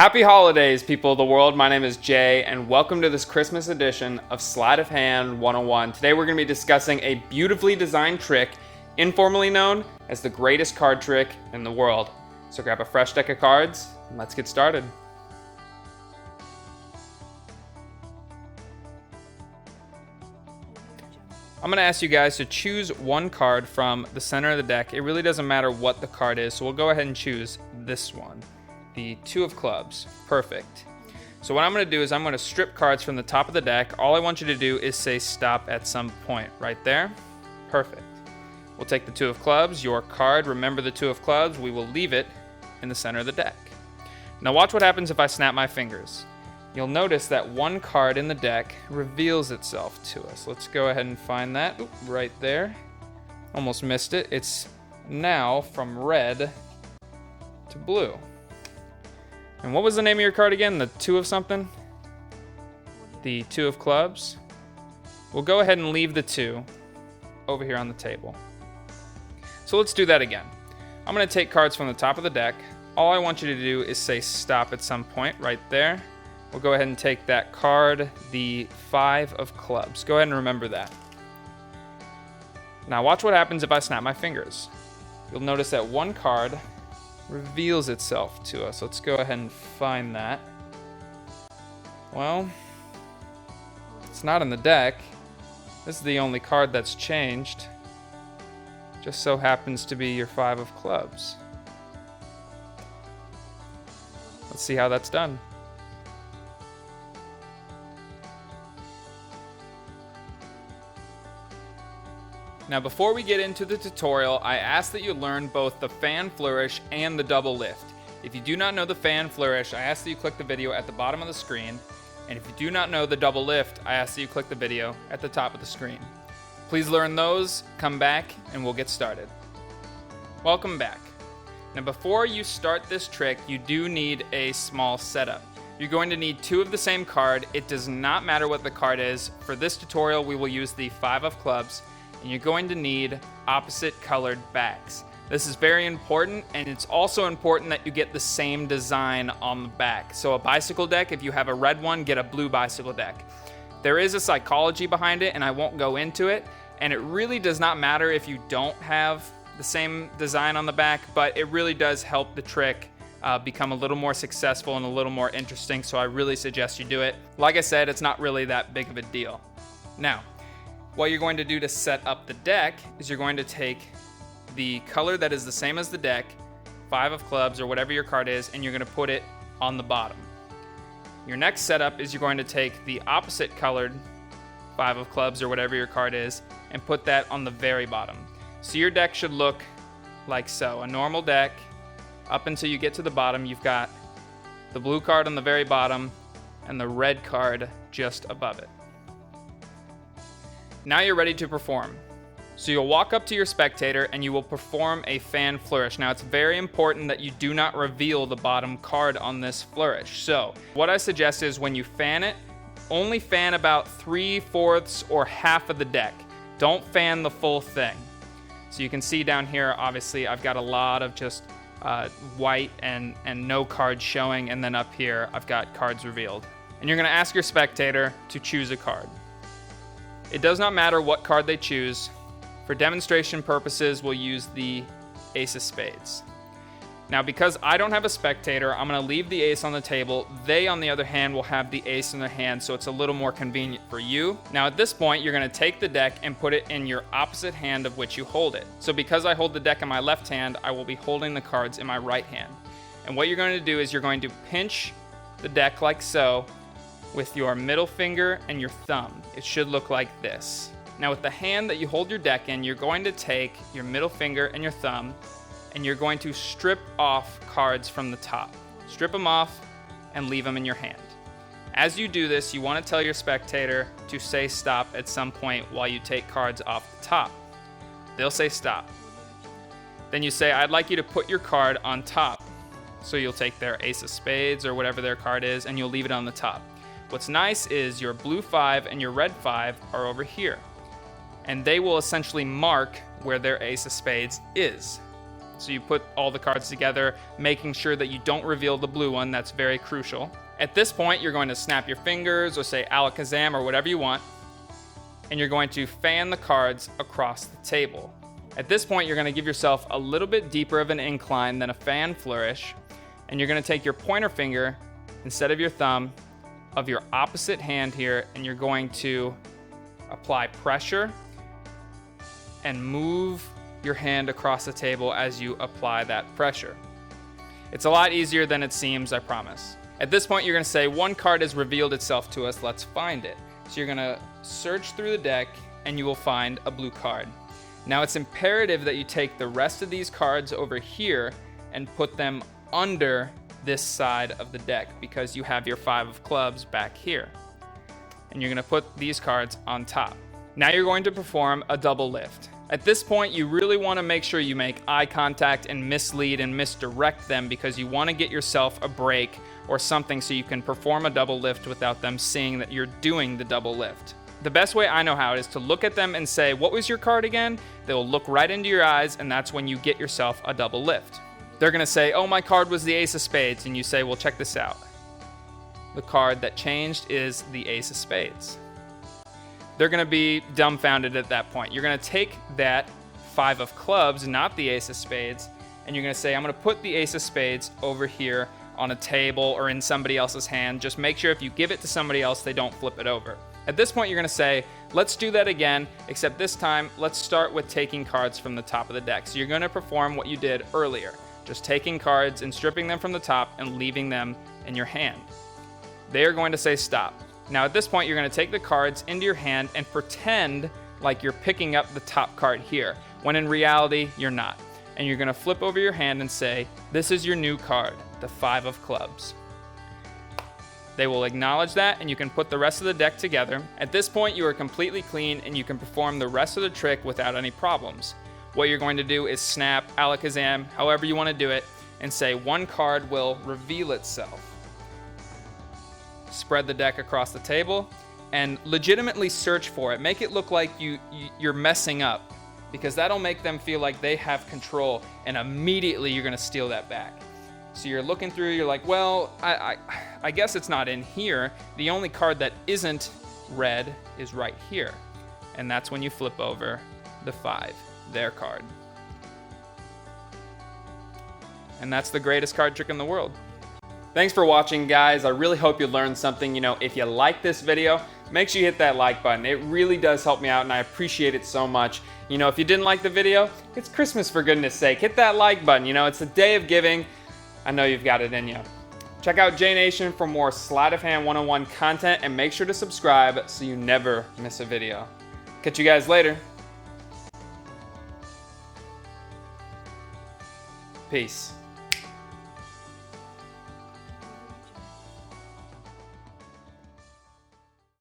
Happy holidays, people of the world. My name is Jay, and welcome to this Christmas edition of Sleight of Hand 101. Today we're going to be discussing a beautifully designed trick, informally known as the greatest card trick in the world. So grab a fresh deck of cards, and let's get started. I'm going to ask you guys to choose one card from the center of the deck. It really doesn't matter what the card is, so we'll go ahead and choose this one. The Two of Clubs. Perfect. So what I'm going to do is I'm going to strip cards from the top of the deck. All I want you to do is say stop at some point. Right there. Perfect. We'll take the Two of Clubs, your card. Remember the Two of Clubs. We will leave it in the center of the deck. Now watch what happens if I snap my fingers. You'll notice that one card in the deck reveals itself to us. Let's go ahead and find that. Oop, right there. Almost missed it. It's now from red to blue. And what was the name of your card again? The Two of something? The Two of Clubs. We'll go ahead and leave the two over here on the table. So let's do that again. I'm going to take cards from the top of the deck. All I want you to do is say stop at some point right there. We'll go ahead and take that card, the Five of Clubs. Go ahead and remember that. Now watch what happens if I snap my fingers. You'll notice that one card reveals itself to us. Let's go ahead and find that. Well, it's not in the deck. This is the only card that's changed. Just so happens to be your Five of Clubs. Let's see how that's done. Now before we get into the tutorial, I ask that you learn both the fan flourish and the double lift. If you do not know the fan flourish, I ask that you click the video at the bottom of the screen. And if you do not know the double lift, I ask that you click the video at the top of the screen. Please learn those, come back, and we'll get started. Welcome back. Now before you start this trick, you do need a small setup. You're going to need two of the same card. It does not matter what the card is. For this tutorial, we will use the Five of Clubs. And you're going to need opposite colored backs. This is very important, and it's also important that you get the same design on the back. So a bicycle deck, if you have a red one, get a blue bicycle deck. There is a psychology behind it, and I won't go into it, and it really does not matter if you don't have the same design on the back, but it really does help the trick become a little more successful and a little more interesting, so I really suggest you do it. Like I said, it's not really that big of a deal. Now, what you're going to do to set up the deck is you're going to take the color that is the same as the deck, Five of Clubs or whatever your card is, and you're going to put it on the bottom. Your next setup is you're going to take the opposite colored Five of Clubs or whatever your card is and put that on the very bottom. So your deck should look like so. A normal deck, up until you get to the bottom, you've got the blue card on the very bottom and the red card just above it. Now you're ready to perform. So you'll walk up to your spectator and you will perform a fan flourish. Now it's very important that you do not reveal the bottom card on this flourish. So what I suggest is when you fan it, only fan about 3/4 or half of the deck. Don't fan the full thing. So you can see down here, obviously I've got a lot of just white and no cards showing, and then up here I've got cards revealed. And you're gonna ask your spectator to choose a card. It does not matter what card they choose. For demonstration purposes, we'll use the Ace of Spades. Now, because I don't have a spectator, I'm going to leave the ace on the table. They, on the other hand, will have the ace in their hand, so it's a little more convenient for you. Now, at this point, you're going to take the deck and put it in your opposite hand of which you hold it. So because I hold the deck in my left hand, I will be holding the cards in my right hand. And what you're going to do is you're going to pinch the deck like so, with your middle finger and your thumb. It should look like this. Now with the hand that you hold your deck in, you're going to take your middle finger and your thumb and you're going to strip off cards from the top. Strip them off and leave them in your hand. As you do this, you want to tell your spectator to say stop at some point while you take cards off the top. They'll say stop. Then you say, I'd like you to put your card on top. So you'll take their Ace of Spades or whatever their card is and you'll leave it on the top. What's nice is your blue 5 and your red 5 are over here. And they will essentially mark where their Ace of Spades is. So you put all the cards together, making sure that you don't reveal the blue one. That's very crucial. At this point, you're going to snap your fingers or say alakazam or whatever you want, and you're going to fan the cards across the table. At this point, you're going to give yourself a little bit deeper of an incline than a fan flourish, and you're going to take your pointer finger instead of your thumb of your opposite hand here, and you're going to apply pressure and move your hand across the table as you apply that pressure. It's a lot easier than it seems, I promise. At this point, you're going to say, one card has revealed itself to us, let's find it. So you're going to search through the deck and you will find a blue card. Now it's imperative that you take the rest of these cards over here and put them under this side of the deck because you have your 5 of clubs back here. And you're going to put these cards on top. Now you're going to perform a double lift. At this point, you really want to make sure you make eye contact and mislead and misdirect them because you want to get yourself a break or something so you can perform a double lift without them seeing that you're doing the double lift. The best way I know how is to look at them and say, what was your card again? They'll look right into your eyes, and that's when you get yourself a double lift. They're going to say, oh, my card was the ace of spades, and you say, well, check this out. The card that changed is the ace of spades. They're going to be dumbfounded at that point. You're going to take that 5 of clubs, not the ace of spades, and you're going to say, I'm going to put the ace of spades over here on a table or in somebody else's hand. Just make sure if you give it to somebody else, they don't flip it over. At this point, you're going to say, let's do that again, except this time, let's start with taking cards from the top of the deck. So you're going to perform what you did earlier, just taking cards and stripping them from the top and leaving them in your hand. They are going to say stop. Now at this point, you're going to take the cards into your hand and pretend like you're picking up the top card here, when in reality, you're not. And you're going to flip over your hand and say, this is your new card, the 5 of clubs. They will acknowledge that, and you can put the rest of the deck together. At this point, you are completely clean, and you can perform the rest of the trick without any problems. What you're going to do is snap, alakazam, however you want to do it, and say one card will reveal itself. Spread the deck across the table, and legitimately search for it. Make it look like you're messing up, because that'll make them feel like they have control, and immediately you're going to steal that back. So you're looking through, you're like, well, I guess it's not in here. The only card that isn't red is right here. And that's when you flip over the 5, their card. And that's the greatest card trick in the world. Thanks for watching, guys. I really hope you learned something. If you like this video, make sure you hit that like button. It really does help me out, and I appreciate it so much. If you didn't like the video, it's Christmas, for goodness sake. Hit that like button. It's the day of giving. I know you've got it in you. Check out J Nation for more Sleight of Hand 101 content, and make sure to subscribe so you never miss a video. Catch you guys later. Peace.